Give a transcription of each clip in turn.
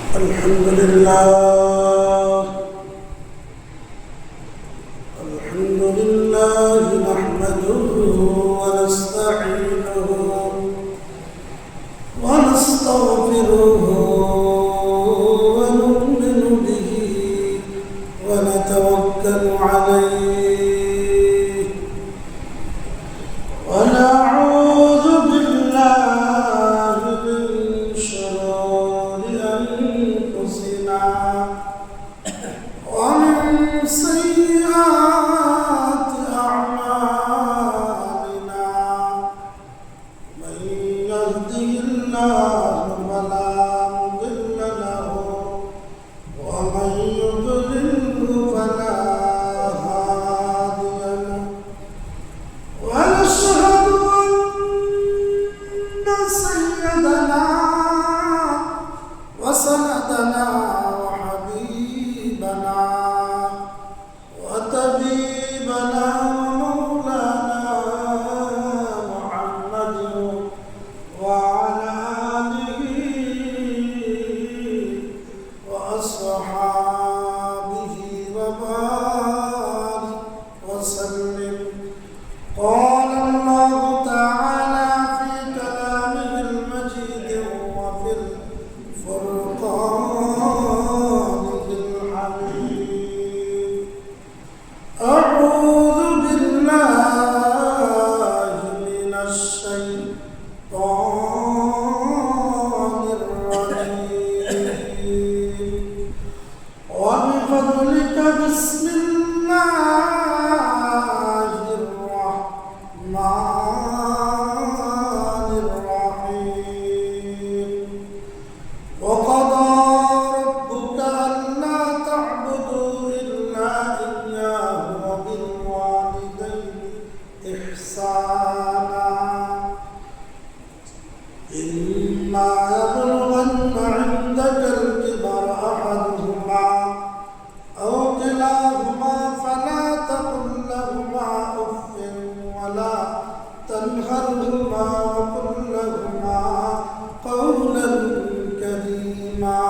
الحمد لله نحمده ونستعينه ونستغفره ونؤمن به ونتوكل عليه ونعوذ بالله من شرور أنفسنا ومن سيئات أعمالنا من يهده الله فلا مضل له ومن يضلله فلا هادي له ونشهد أن سيدنا وسندنا وحبيبنا وطبيبنا ومولانا محمد وعلى آله وأصحابه وبارك وسلم. قال الله تعالى في كلامه المجيد وفي الفرقان الحميد: أعوذ بالله من الشيطان الرجيم وبفضلك بسم الله الرحمن الرحيم. وقضى ربك ألا تعبدوا إلا إياه وبالوالدين إحسانا إما يبلغن عندك الكبر أحدهما أو كلاهما فلا تقل لهما أف ولا تنهرهما وقل لهما قولا كريما.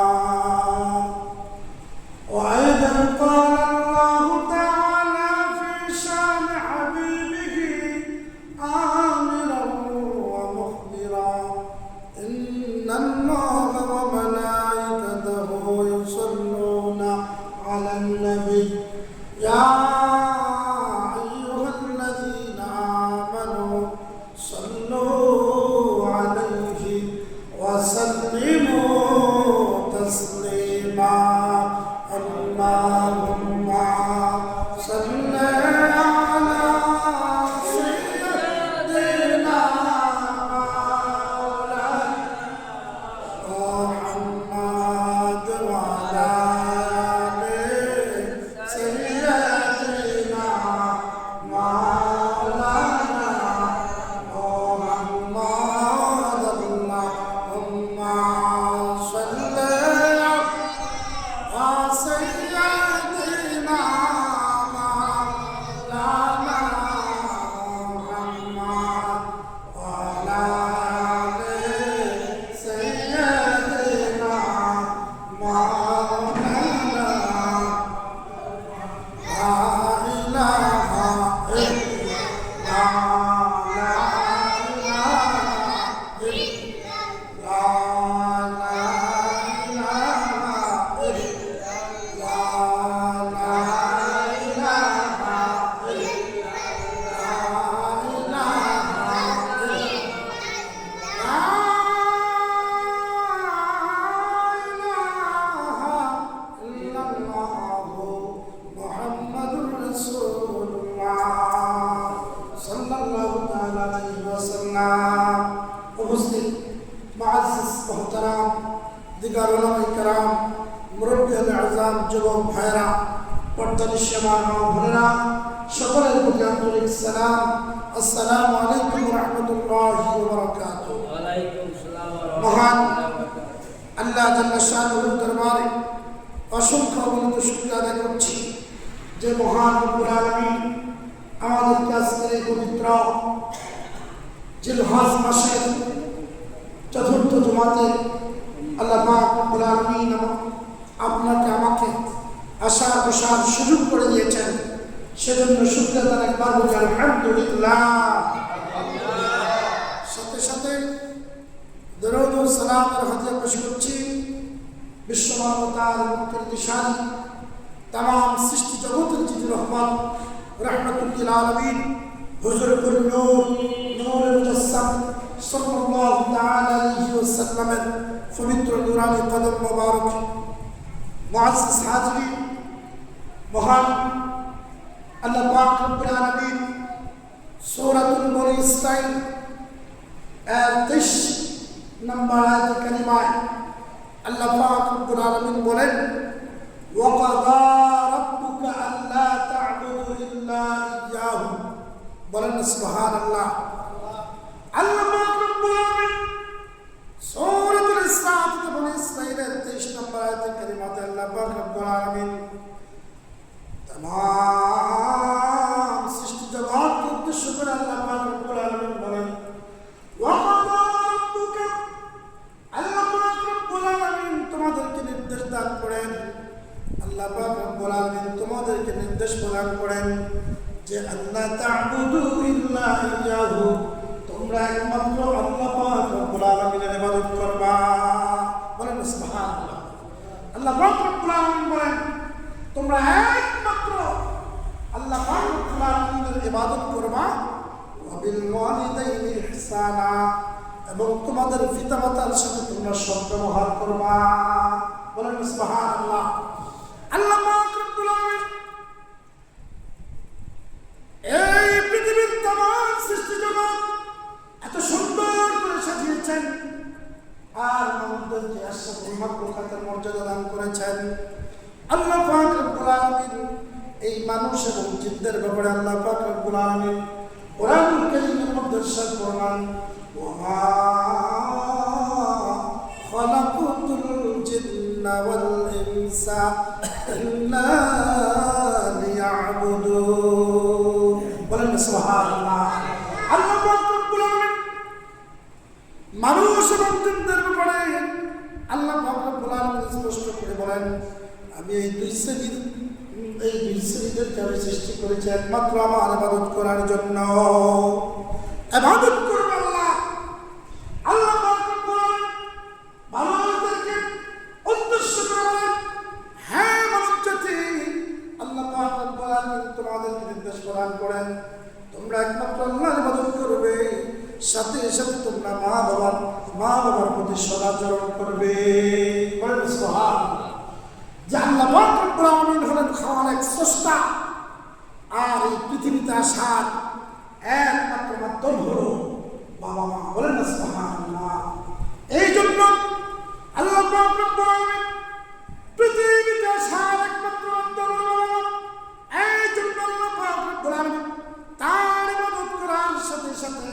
وأيضا قال الله تعالى في شان حبيبه آمرا ومخبرا: إن الله وملائكته يصلون على النبي يا أيها الذين آمنوا صلوا عليه وسلموا تسليما. اللهم صل على سيدنا محمد وعلى آل سيدنا مولانا محمد. اللهم صل على سيدنا مولانا محمد وعلى آل سيدنا مولانا. لا إله إلا الله، لا إله إلا الله، لا إله إلا الله، لا إله إلا الله، لا إله إلا الله محمد رسول الله صلى الله تعالى عليه وسلم. উপস্থিত মুআজ্জিজ মুহতারাম দিগার উলামায়ে কেরাম মুরব্বিয়ানে আযম যুবক ভাইরা পর্দানিশমান মা বোনেরা সকলের প্রতি আন্তরিক সালাম। আসসালামু আলাইকুম ওয়া রাহমাতুল্লাহি ওয়া বারাকাতুহু। ওয়া আলাইকুম আসসালাম ওয়া মহান রাহমাতুল্লাহ। আল্লাহ জাল্লা শানুহুর দরবারে অসংখ্য অগণিত শুকরিয়া আদায় করছি যে মহান রব্বুল আলামিন আমাদেরকে আজকের এই পবিত্র জিলহজ মাসের চতুর্থ জুমাতে আল্লাহ পাক রব্বুল আলামিন আপনাকে আমাকে আসার বসার সুযোগ করে দিয়েছেন, সেজন্য শুকরিয়া আদায় একবার বলি আলহামদুলিল্লাহ। সাথে সাথে দরুদ ও সালামের হাদিয়া পেশ করছি বিশ্ব মানবতার মুক্তির দিশারি तमाम सृष्टि जगতের যিনি রহমান রাহমাতুল আলামিন হুজুর নূর নূর মুজাসসাম সাল্লাল্লাহু তাআলা আলাইহি ওয়াসাল্লামের পবিত্র নূরানী কদম মোবারক মুআজ্জিজ হাজিরিন, মহান আল্লাহ পাক রব্বুল আলামিন সূরাতুল বনী ইসরাঈল 23 নম্বর আয়াত কারিমায় আল্লাহ পাক রব্বুল আলামিন বলেন, وَقَضَى رَبُّكَ أَلَّا تَعْبُدُوا إِلَّا إِيَّاهُ। বলেন সুবহানাল্লাহ। আল্লাহ পাক রব্বুল আলামিন সূরাতুল ইসরা বনী ইসরাঈলের 23 নম্বর আয়াতে কারিমাতে আল্লাহ পাক রব্বুল আলামিন तमाम সৃষ্টি জগৎকে উদ্দেশ্য করে আল্লাহ পাক রব্বুল আলামিন বলেন, وَقَضَى رَبُّكَ, আল্লাহ পাক রব্বুল আলামিন তোমাদেরকে নির্দেশ দান করেন, আল্লাহ পাক রব্বুল আলামিন তোমাদেরকে নির্দেশ প্রদান করেন যে আল্লাহ তা'বুদু ইল্লা ইয়্যাহু, তোমরা একমাত্র আল্লাহ পাক রব্বুল আলামিনের ইবাদত করবা। বলেন সুবহানাল্লাহ। আল্লাহ পাক রব্বুল আলামিন বলেন তোমরা একমাত্র আল্লাহ পাক রব্বুল আলামিনের ইবাদত করবা। ওয়া বিল ওয়ালিদাইনি ইহসানা, এবং তোমাদের পিতামাতার সাথে তোমরা সদ্ব্যবহার করবা। বলেন সুবহানাল্লাহ। আল্লাহ পাক রব্বুল আলামিন এই পৃথিবীর तमाम সৃষ্টি জগৎ এত সুন্দর করে সাজিয়েছেন আর মানুষদেরকে আশরাফুল মাখলুকাতের মর্যাদা দান করেছেন। আল্লাহ পাক রব্বুল আলামিন এই মানুষ এবং জিনদের ব্যাপারে আল্লাহ পাক রব্বুল আলামিন কোরআনুল কারীমের মধ্যে ইরশাদ করেন, ওয়া খালাকুতুল জিন্না ওয়াল ইনসা ইল্লা লিয়াবুদুন। বলেন সুবহানাল্লাহ। আল্লাহ পাক রব্বুল আলামিন মানুষ এবং জিনদের ব্যাপারে আল্লাহ পাক রব্বুল আলামিন স্পষ্ট করে বলেন, আমি এই দুই শ্রেণীদেরকে আমি সৃষ্টি করেছি একমাত্র আমার ইবাদত করার জন্য। ইবাদত করব আল্লাহ। আল্লাহ পাক রব্বুল আলামিন মানুষদেরকে উদ্দেশ্য করে বলেন, হ্যাঁ মানব জাতি, আল্লাহ পাক রব্বুল আলামিন তোমাদেরকে নির্দেশ প্রদান করেন তোমরা একমাত্র আল্লাহর ইবাদত করবে, সাথে সাথে তোমরা মা বাবার প্রতি সদাচরণ করবে। বলেন সুবহানাল্লাহ। যে আল্লাহ পাক রব্বুল আলামিন হলেন খালিক, স্রষ্টা, আর এই পৃথিবীতে আসার একমাত্র মাধ্যম হলো বাবা মা। বলেন সুবহানাল্লাহ। এই জন্য আল্লাহ পাক রব্বুল আলামিন পৃথিবীতে আসার একমাত্র মাধ্যম হলো বাবা মা। এই জন্য আল্লাহ পাক রব্বুল আলামিন তার ইবাদত করার সাথে সাথে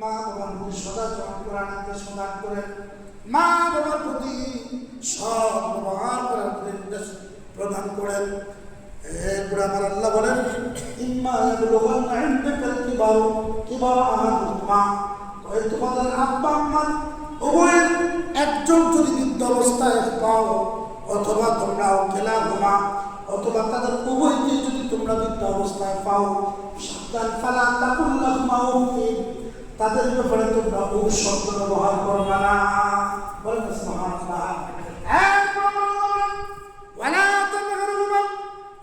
মা বাবার প্রতি সদাচরণ করার নির্দেশ প্রদান করেন, মা বাবার প্রতি সৎ ব্যবহার করার নির্দেশ প্রদান করেন। এরপরে আমার আল্লাহ বলেন, ইম্মা ইয়াবলুগান্না ইনদাকাল কিবারা আহাদুহুমা, তোমাদের আব্বা আম্মা উভয়ের একজন যদি বৃদ্ধ অবস্থায় পাও, অথবা তোমরা কিলাহুমা, অথবা তাদের উভয়কে যদি তোমরা বৃদ্ধ অবস্থায় পাও, সাবধান, ফালা তাকুল লাহুমা উফিন, তাদের ব্যাপারে তোমরা ও শব্দ ব্যবহার করবে না। বলেন সুবহানাল্লাহ। ওয়ালা তানহারহুমা,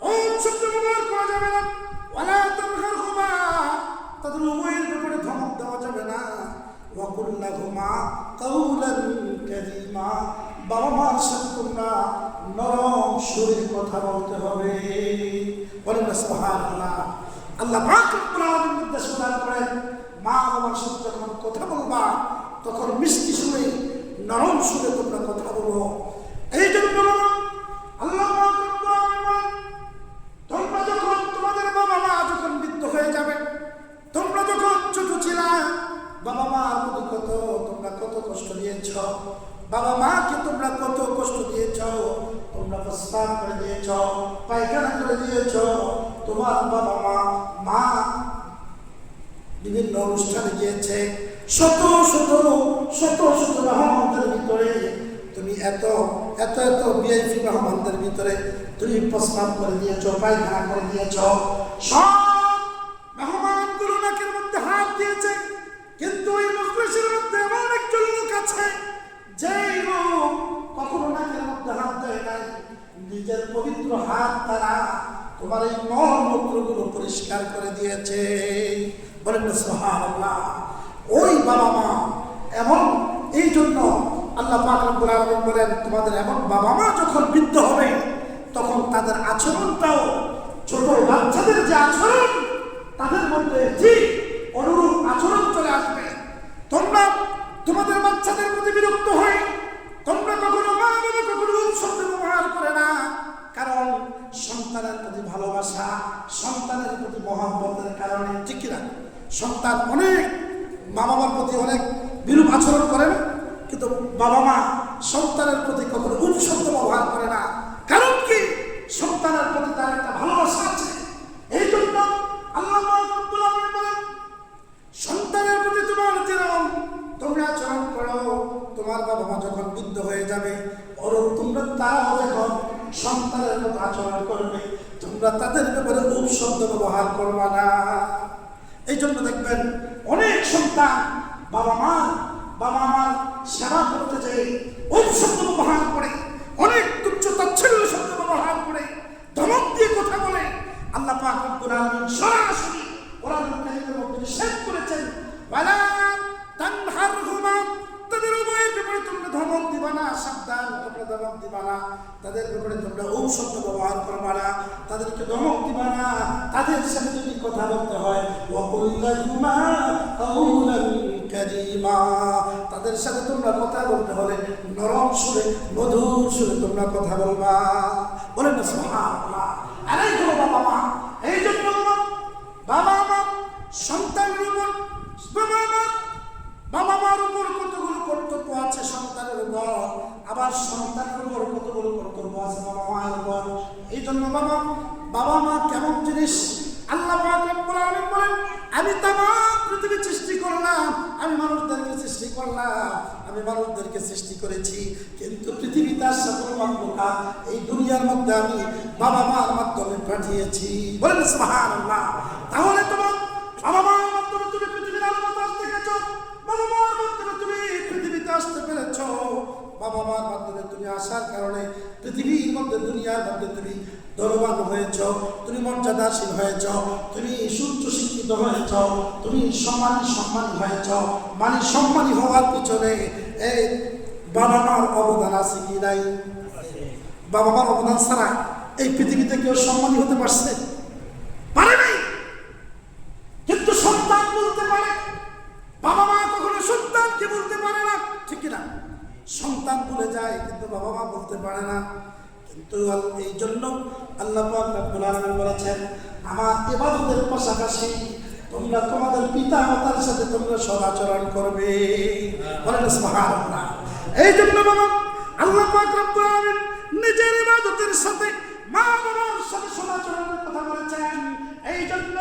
ও শব্দ ব্যবহার করা যাবে না। ওয়ালা তানহারহুমা, তাদের উভয়ের ব্যাপারে ধমক দেওয়া যাবে না। ওয়া কুল লাহুমা কাওলান কারীমা, বাবা মার সাথে তোমরা নরম সুরে কথা বলতে হবে। বলেন সুবহানাল্লাহ। আল্লাহ পাক রব্বুল আলামিন নির্দেশ প্রদান করেন, মা বাবার সাথে যখন কথা বলবা তখন মিষ্টি সুরে নরম সুরে তোমরা কথা বলো। এই জন্য আল্লাহ পাক রব্বুল আলামিন তোমরা যখন তোমাদের বাবা মা যখন বৃদ্ধ হয়ে যাবে, তোমরা যখন ছোট ছিলা, বাবা মার প্রতি তোমরা কত কষ্ট দিয়েছ, বাবা মাকে তোমরা কত কষ্ট দিয়েছ, তোমরা প্রস্তাব করে দিয়েছ, পায়খানা করে দিয়েছ, তোমার বাবা মা বিভিন্ন অনুষ্ঠানে গিয়েছে, শত শত রহমতের ভিতরে তুমি এত এত এত ভিআইপি মেহমানদের ভিতরে তুমি প্রস্তাব করে দিয়েছো, পায়খানা করে দিয়েছো। সব মেহমানগুলো নাকের মধ্যে হাত দিয়েছে, কিন্তু ওই মজলিসের মধ্যে এমন একজন লোক আছে যে লোক কখনো নাকের মধ্যে হাত দেয় নাই। নিজের পবিত্র হাত দ্বারা তোমার এই মলমূত্রগুলো পরিষ্কার করে দিয়েছে। বলেন না সুবহানাল্লাহ। ওই বাবা মা এমন, এই জন্য আল্লাহ পাক রব্বুল আলামিন বলেন, তোমাদের এমন বাবা মা যখন বৃদ্ধ হবে তখন তাদের আচরণটাও ছোট বাচ্চাদের যে আচরণ তাদের মধ্যে ঠিক অনুরূপ আচরণ চলে আসবে। তোমরা তোমাদের বাচ্চাদের প্রতি বিরক্ত হয়, তোমরা কখনো মা বাবা কখনো শব্দ ব্যবহার করে না, কারণ সন্তানের প্রতি ভালোবাসা, সন্তানের প্রতি মহব্বতের কারণে। ঠিক কিনা? সন্তান অনেক মা বাবার প্রতি অনেক বিরূপ আচরণ করে না, কিন্তু বাবা মা সন্তানের প্রতি কখনো শব্দ ব্যবহার করে না। কারণ কি? সন্তানের প্রতি তার একটা ভালোবাসা আছে। এই জন্য আল্লাহ রাব্বুল আলামিন বলেন, সন্তানের প্রতি তোমার যেরকম তোমরা আচরণ করো, তোমার বাবা মা যখন বৃদ্ধ হয়ে যাবে ওরকম তোমরা তারাও যখন সন্তানের মতো আচরণ করবে, তোমরা তাদের ব্যাপারে শব্দ ব্যবহার করবা না। এই জন্য দেখবেন অনেক সন্তান বাবা মার সেবা করতে চাই শব্দ ব্যবহার করে, অনেক তুচ্ছ তাচ্ছিল্য শব্দ ব্যবহার করে, ধমক দিয়ে কথা বলে। আল্লাহ পাক রব্বুল আলামিন সরাসরি কোরআনুল কারীমের মধ্যে নিষেধ করেছেন, ওয়ালা তানহারহুমা, তাদের উভয়ের ব্যাপারে তোমরা ধমক দিবা না, সাবধান, তোমরা ধমক দিবা না, তাদের ব্যাপারে তোমরা শব্দ ব্যবহার করবা না, তাদেরকে ধমক দিবা না। তাদের সাথে যদি কথা বলতে হয় ওয়াকুল লাহুমা কাওলান কারীমা, তাদের সাথে তোমরা কথা বলতে হলে নরম সুরে মধুর সুরে তোমরা কথা বলবা। বলেন না সুবহানাল্লাহ। আরে গো বাবা মা, এই জন্য বাবা মা সন্তানের উপর, বাবা মার উপর কতগুলো কর্তব্য আছে সন্তানের উপর, আবার সন্তানের উপর কতগুলো কর্তব্য আছে বাবা মায়ের উপর। এই জন্য বাবা মা কেমন জিনিস? আল্লাহ পাক রব্বুল আলামিন বলেন, আমি তামাম পৃথিবী সৃষ্টি করলাম, আমি মানুষদেরকে সৃষ্টি করলাম, আমি মানুষদেরকে সৃষ্টি করেছি, কিন্তু পৃথিবীতে আসা কোনো মাখলুকাত এই দুনিয়ার মধ্যে আমি বাবা মার মাধ্যমে পাঠিয়েছি। বলেন সুবহানাল্লাহ। তাহলে তোমার বাবা মার মাধ্যমে তুমি পৃথিবীর আলো বাতাস দেখেছো, বাবা মার মাধ্যমে তুমি পৃথিবীতে আসতে পেরেছ, বাবা মার মাধ্যমে তুমি আসার কারণে পৃথিবীর মধ্যে দুনিয়ার মধ্যে তুমি ধনবান হয়েছ, তুমি মর্যাদাশীল হয়েছ, তুমি সুচ্চ শিক্ষিত হয়েছ, তুমি সম্মানী হয়েছ। মানে সম্মানী হওয়ার পিছনে এই বাবা মার অবদান আছে কি নাই? বাবা মার অবদান ছাড়া এই পৃথিবীতে কেউ সম্মানী হতে পারছে? পারে নাই। কিন্তু সন্তান বলতে পারে, বাবা মা কখনো সন্তানকে বলতে পারে না। ঠিক কিনা? সন্তান বলে যায় কিন্তু বাবা মা বলতে পারে না। কিন্তু এই জন্য আল্লাহ পাক রব্বুল আলামিন বলেছেন, আমার ইবাদতের পাশাপাশি তোমরা তোমাদের পিতা মাতার সাথে তোমরা সদাচরণ করবে। বলেন সুবহানাল্লাহ। এই জন্য বাবা আল্লাহ পাক রব্বুল আলামিন নিজের ইবাদতের সাথে মা বাবার সাথে সদাচরণের কথা বলেছেন। এই জন্য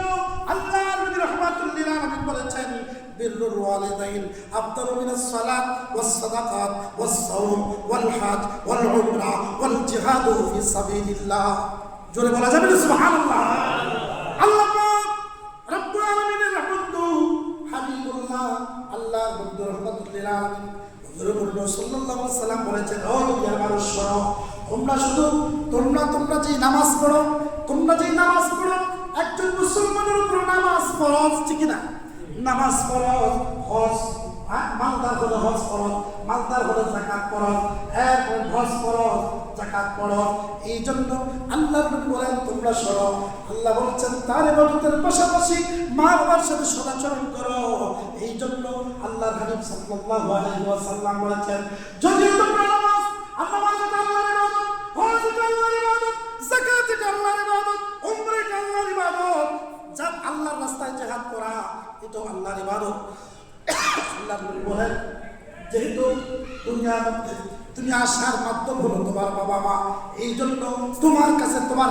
আল্লাহ নবী রাহমাতুল লিল আলামিন বলেছেন, বিররুল ওয়ালিদাইন আফদালু মিনাস সালাত ওয়াস সাদাকাত ওয়াস সাওম ওয়াল হজ ওয়াল উমরা ওয়াল জিহাদু ফি সাবিলিল্লাহ। জোরে বলা যাবে না সুবহানাল্লাহ। আল্লাহ পাক রব্বুল আলামিনের রহমত হাবিবুল্লাহ আল্লাহ রাহমাতুল লিল আলামিন রাসূলুল্লাহ সাল্লাল্লাহু আলাইহি ওয়াসাল্লাম বলেছেন, ও দুনিয়ার মানুষ শোনো, তোমরা যে নামাজ পড়ো, একজন মুসলমানের উপর নামাজ ফরজ। ঠিক না? নামাজ ফরজ, হজ মালদার হলে হজ ফরজ, মালদার হলে যাকাত ফরজ, এরপর হজ ফরজ, যাকাত ফরজ। এই জন্য আল্লাহ নবী বলেন, তোমরা শোনো, আল্লাহ বলছেন তার ইবাদতের পাশাপাশি মা বাবার সাথে সদাচরণ করো। এই জন্য আল্লাহর হাবিব সাল্লাল্লাহু আলাইহি ওয়াসাল্লাম বলেছেন, যদি তোমরা নামাজ আল্লাহর ইবাদত, হজ আল্লাহর ইবাদত, যাকাত আল্লাহর ইবাদত, উমরা আল্লাহর ইবাদত, যা আল্লাহর রাস্তায় জিহাদ করা এটা আল্লাহর ইবাদত। আল্লাহ বলেন, যেহেতু দুনিয়ার মধ্যে তুমি আসার মাধ্যম হলো তোমার বাবা মা, এই জন্য তোমার কাছে তোমার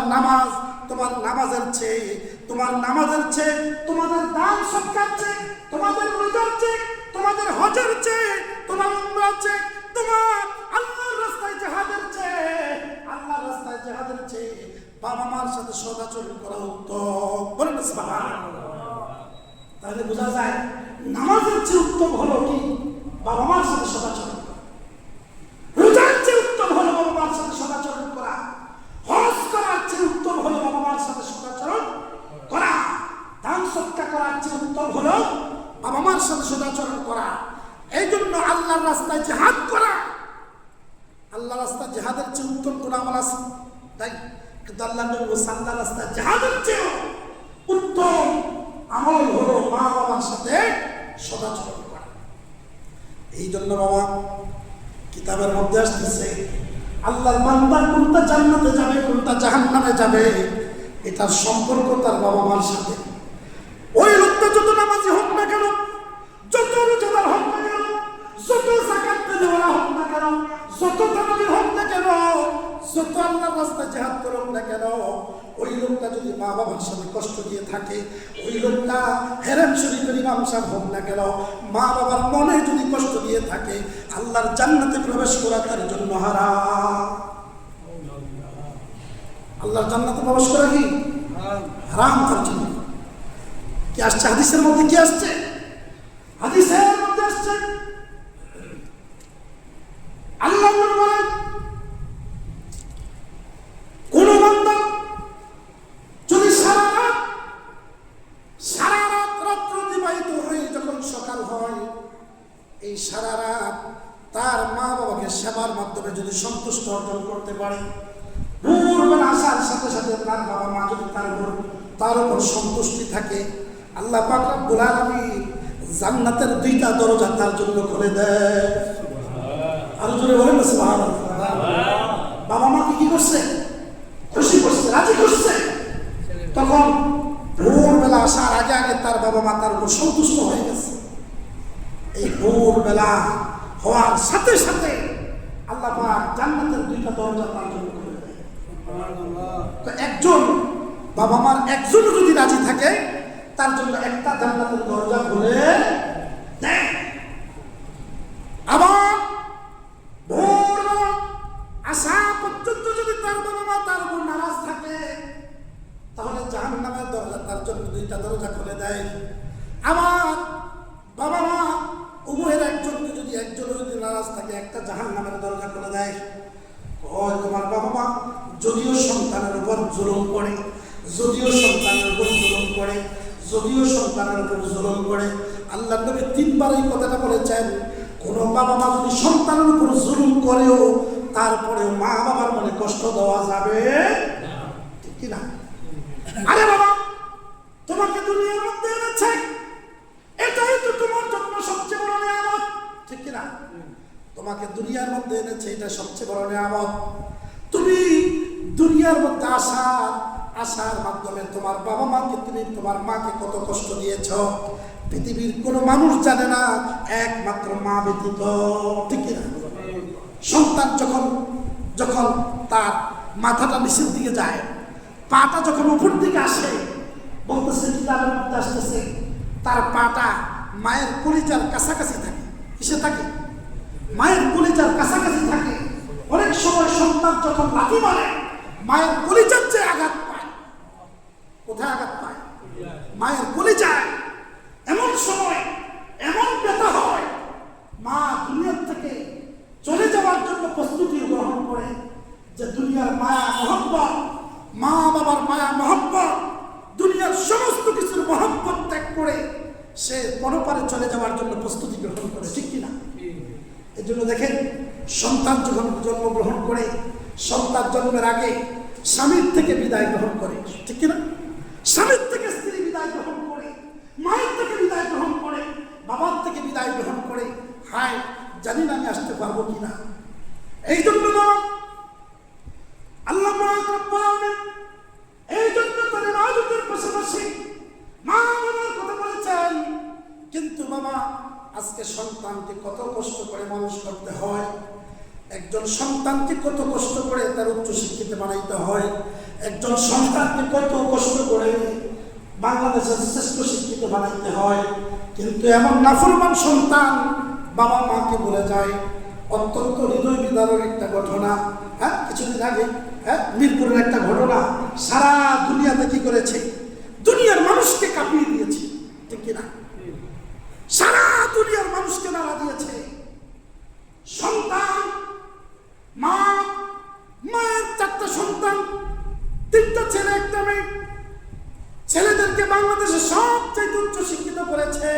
নামাজের চেয়ে, তোমাদের দান সৎকার চেয়ে, তোমাদের রোজার চেয়ে, তোমাদের হজের চেয়ে, তোমার উমরার চেয়ে, তোমার আল্লাহর জিহাদের চেয়ে, আল্লাহর রাস্তায় জিহাদের চেয়ে বাবা মার সাথে সদাচরণ করা উত্তম। বলেন সুবহানাল্লাহ। তাহলে বোঝা যায় নামাজের চেয়ে উত্তম হলো কি বাবা মার সাথে সদাচরণ করা, রোজার চেয়ে উত্তম হলো বাবা মার সাথে সদাচরণ করা, হজ করার চেয়ে উত্তম হলো বাবা মার সাথে সদাচরণ করা, দান সদকা করার চেয়ে উত্তম হলো বাবা মার সাথে সদাচরণ করা। এই জন্য আল্লাহর রাস্তায় জিহাদ করা, আল্লাহর রাস্তায় জিহাদের চেয়ে উত্তম কোন আমল আছে? তাই কিন্তু আল্লাহ নবী সাল্লাল্লাহু আলাইহি ওয়াসাল্লাম জিহাদের চেয়ে উত্তম আমল হলো মা বাবার সাথে সদাচরণ করা। এই জন্য বাবা কিতাবের মধ্যে আসতেছে আল্লাহর বান্দা কোনটা জান্নাতে যাবে কোনটা জাহান্নামে যাবে এটার সম্পর্ক তার বাবা মার সাথে। ওই লোকটা যত নামাজি হোক না কেন, যত রোজাদার হোক না কেন, যত যাকাত দেওয়ালা হোক না কেন, যত তারাবি হোক না কেন, যত আল্লাহর রাস্তায় জিহাদ করুক না কেন, ওই লোকটা যদি মা বাবার সাথে কষ্ট দিয়ে থাকে, ওই লোকটা হেরেম শরীফের ইমাম সাহেব হোক না কেন, মা বাবার মনে যদি কষ্ট দিয়ে থাকে, আল্লাহর জান্নাতে প্রবেশ করা তার জন্য হারাম। আল্লাহর জান্নাতে প্রবেশ করা কি হারাম তার জন্য। কি আসছে হাদিসের মধ্যে? কি আসছে হাদিসের মধ্যে? আসছে আল্লাহ বলেন কোন বান্দা যদি সারা রাত রাত্র অতিবাহিত হয়ে যখন সকাল হয়, এই সারা রাত তার মা বাবাকে সেবার মাধ্যমে যদি সন্তুষ্ট অর্জন করতে পারে, ভোরবেলা আসার সাথে সাথে তার বাবা মা যদি তার উপর সন্তুষ্টি থাকে, আল্লাহ পাক রব্বুল আলামিন জান্নাতের দুইটা দরজা তার জন্য খুলে দেয়। আরো জোরে বলেন সুবহানাল্লাহ। বাবা মা কি করছে? খুশি করছে, রাজি করছে। তখন ভোরবেলা আসার আগে আগে তার বাবা মা তার উপর সন্তুষ্ট হয়ে গেছে। এই ভোরবেলা হওয়ার সাথে সাথে আল্লাহ পাক জান্নাতের দুইটা দরজা তার জন্য খুলে দেয়। তো একজন বাবা মার একজনও যদি রাজি থাকে তার জন্য একটা জান্নাতের দরজা খুলে দেয়। আবার ভোরবেলা আসা পর্যন্ত যদি তার বাবা মা তার উপর নারাজ থাকে, তাহলে জাহান্নামের দরজা তার জন্য দুইটা দরজা খুলে দেয়। আবার বাবা মা উভয়ের একজনকে যদি নারাজ থাকে, একটা জাহান্নামের দরজা খুলে দেয়। তোমার বাবা মা যদিও সন্তানের উপর জুলুম করে, যদিও সন্তানের উপর জুলুম করে, যদিও সন্তানের উপর জুলুম করে, আল্লাহ নবী তিনবার এই কথাটা বলেছেন, কোন বাবা মা যদি সন্তানের উপর জুলুম করেও তারপরেও মা বাবার মনে কষ্ট দেওয়া যাবে ঠিক কিনা? আরে বাবা, তোমাকে দুনিয়ার মধ্যে এনেছে, এটাই তো তোমার জন্য সবচেয়ে বড় নিয়ামত, ঠিক কিনা? তোমাকে দুনিয়ার মধ্যে এনেছে, এটা সবচেয়ে বড় নিয়ামত। তুমি দুনিয়ার মধ্যে আসার মাধ্যমে তোমার বাবা মাকে, তুমি তোমার মাকে কত কষ্ট দিয়েছ পৃথিবীর কোনো মানুষ জানে না, একমাত্র মা ব্যতীত, ঠিক কিনা? সন্তান যখন তার মাথাটা নিচের দিকে যায়, পাটা যখন উপর দিকে আসে, বলতেছে কিতাবের মধ্যে আসতেছে তার পাটা মায়ের কলিজার কাছাকাছি থাকে। কিসে থাকে? মায়ের কলিজার কাছাকাছি থাকে। অনেক সময় সন্তান যখন লাথি মারে মায়ের কলিজার চেয়ে আঘাত পায়। কোথায় আঘাত পায়? মায়ের কলিজায়। এমন সময় এমন ব্যথা হয়, মা দুনিয়ার থেকে চলে যাওয়ার জন্য প্রস্তুতি গ্রহণ করে, যে দুনিয়ার মায়া মহব্বত, মা বাবার মায়া মহব্বত, দুনিয়ার সমস্ত কিছুর মহব্বত ত্যাগ করে সে পরপারে চলে যাওয়ার জন্য প্রস্তুতি গ্রহণ করে, ঠিক কিনা? এই জন্য দেখেন, সন্তান যখন জন্মগ্রহণ করে, সন্তান জন্মের আগে স্বামীর থেকে বিদায় গ্রহণ করে, ঠিক কিনা? স্বামীর থেকে স্ত্রী বিদায় গ্রহণ করে, মায়ের থেকে বিদায় গ্রহণ করে, বাবার থেকে বিদায় গ্রহণ করে, হায় জানি না আমি আসতে পারবো কিনা। এই জন্য আল্লাহ এই জন্য তার ইবাদতের পাশাপাশি মা বাবার কথা বলেছেন। কিন্তু বাবা, আজকে সন্তানকে কত কষ্ট করে মানুষ করতে হয়, একজন সন্তানকে কত কষ্ট করে তার উচ্চ শিক্ষিত বানাইতে হয়, একজন সন্তানকে কত কষ্ট করে বাংলাদেশের শ্রেষ্ঠ শিক্ষিত বানাইতে হয়। কিন্তু এমন নাফরমান সন্তান বাবা মাকে বলে যায়, অত্যন্ত হৃদয় বিদারক একটা ঘটনা। কিছুদিন আগে মিরপুরের একটা ঘটনা সারা দুনিয়াতে কি করেছে, দুনিয়ার মানুষকে কাঁপিয়ে দিয়েছে, ঠিক কিনা? সারা দুনিয়ার মানুষকে নাড়া দিয়েছে। সন্তান, মায়ের 4টা সন্তান, 3টা ছেলে 1টা মেয়ে। ছেলেদেরকে বাংলাদেশে সবচেয়ে উচ্চ শিক্ষিত করেছে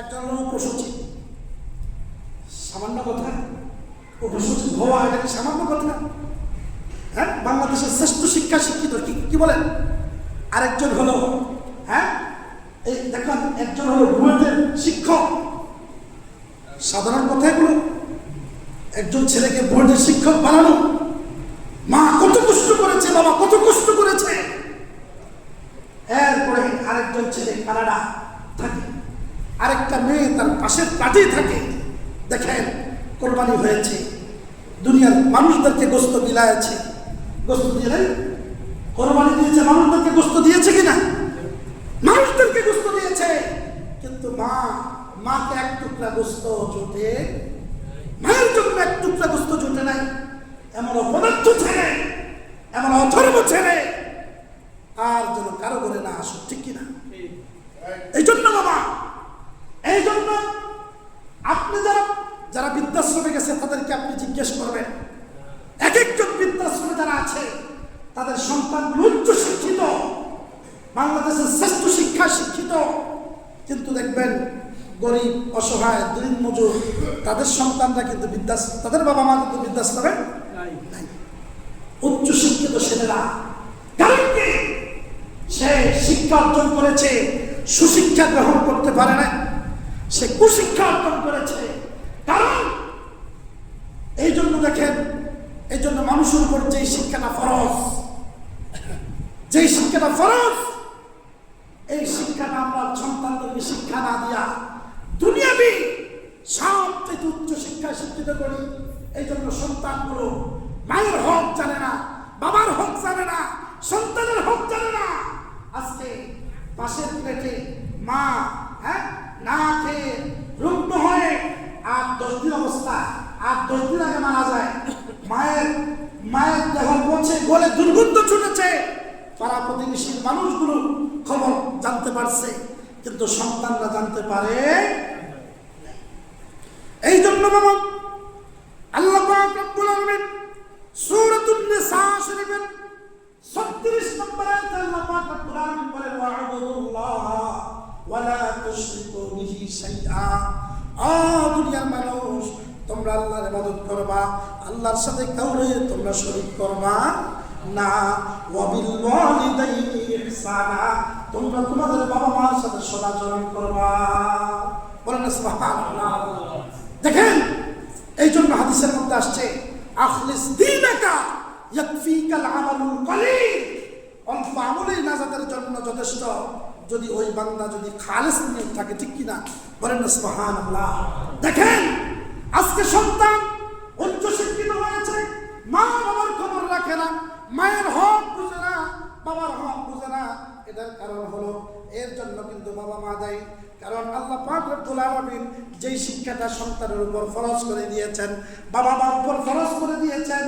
একজন উপসচিব। সামান্য কথা? উপসচিব হওয়া এটা কি সামান্য কথা? বাংলাদেশের শ্রেষ্ঠ শিক্ষা শিক্ষিত কি বলেন? আরেকজন হলো এই দেখেন, একজন হলো বুয়েটের শিক্ষক। সাধারণ কথা এগুলো। একজন ছেলেকে বুয়েটের শিক্ষক বানানো, মা কত কষ্ট করেছে, বাবা কত কষ্ট করেছে। এরপরে আরেকজন ছেলে কানাডা থাকে, আরেকটা মেয়ে তার পাশের ফ্ল্যাটেই থাকে। দেখেন, কোরবানি হয়েছে, দুনিয়ার মানুষদেরকে গোস্ত বিলায়েছে। গোস্ত দিয়ে নাই, কোরবানি দিয়েছে, মানুষদেরকে গোস্ত দিয়েছে কিনা? মানুষদেরকে গোস্ত দিয়েছে। কিন্তু মাকে 1 টুকরা গোস্ত জোটে, মায়ের জন্য 1 টুকরা গোস্ত জোটে নাই। এমন অপদার্থ ছেলে, এমন অধর্ম ছেলে আর যেন কারো করে না আসুক, ঠিক কিনা? এই জন্য বাবা, এই জন্য আপনি যারা বৃদ্ধাশ্রমে গেছে তাদেরকে আপনি জিজ্ঞেস করবেন, এক একজন বৃদ্ধাশ্রমে যারা আছে তাদের সন্তানগুলো উচ্চ শিক্ষিত, বাংলাদেশের শ্রেষ্ঠ শিক্ষা শিক্ষিত, কিন্তু দেখবেন গরিব, অসহায়, দিনমজুর তাদের সন্তানরা কিন্তু তাদের বাবা মা কিন্তু বৃদ্ধাশ্রমে নাই। উচ্চ শিক্ষিত ছেলেরা, কারণ কি? সে শিক্ষা অর্জন করেছে, সুশিক্ষা গ্রহণ করতে পারে না, সে কুশিক্ষা অর্জন করেছে। কারণ এই জন্য দেখেন, এই জন্য মানুষের উপর যেই শিক্ষাটা ফরজ, যেই শিক্ষাটা ফরজ, এই শিক্ষাটা আমরা সন্তানদেরকে শিক্ষা না দিয়া দুনিয়াবি সবচেয়ে উচ্চ শিক্ষায় শিক্ষিত করি। এই জন্য সন্তানগুলো মায়ের হক জানে না, বাবার হক জানে না, সন্তানের হক জানে না। আজকে পাশের প্লেটে মা না খেয়ে রুগ্ন হয়ে 8-10 দিন অবস্থা, 8-10 দিন আগে মারা যায়। মায়ের দেহ পচে গলে দুর্গন্ধ ছুটেছে, পাড়া প্রতিবেশীর মানুষগুলো খবর জানতে পারছে, কিন্তু সন্তানরা জানতে পারে। এই জন্য বাবা, আল্লাহ পাক রব্বুল আলামিন সূরাতুন নিসা শরীফের 36 নম্বর আয়াতে আল্লাহ পাক রব্বুল আলামিন বলেন, ওয়া'বুদুল্লাহ ওয়া লা তুশরিকু বিহি শাইআ। দুনিয়ার মানুষ, তোমরা আল্লাহর ইবাদত করবা, আল্লাহর সাথে কাউরে তোমরা শরীক করবা না। ওয়া বিল ওয়ালিদাইনি ইহসানা, তোমরা তোমাদের বাবা মার সাথে সদাচরণ করবা। বলেন সুবহানাল্লাহ। দেখেন, এই জন্য হাদিসের মধ্যে আসছে, আখলিস দীনাকা ইয়াকফিকাল আমালুল কলিল। অল্প আমলেই নাজাতের জন্য যথেষ্ট, যদি ওই বান্দা যদি খালেস নিয়ত থাকে, ঠিক কিনা? বলেন না সুবহানাল্লাহ। দেখেন, আজকে সন্তান উচ্চ শিক্ষিত হয়েছে, মা বাবার খবর রাখে না, মায়ের হক বুঝে না, বাবার হক বুঝে না। এটার কারণ হলো, এর জন্য কিন্তু বাবা মা দায়ী। কারণ আল্লাহ পাক রব্বুল আলামিন যেই শিক্ষাটা সন্তানের উপর ফরজ করে দিয়েছেন, বাবা মার উপর ফরজ করে দিয়েছেন,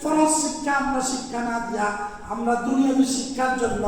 ফরজ শিক্ষা আমরা শিক্ষা না দিয়া আমরা দুনিয়াবী শিক্ষার জন্য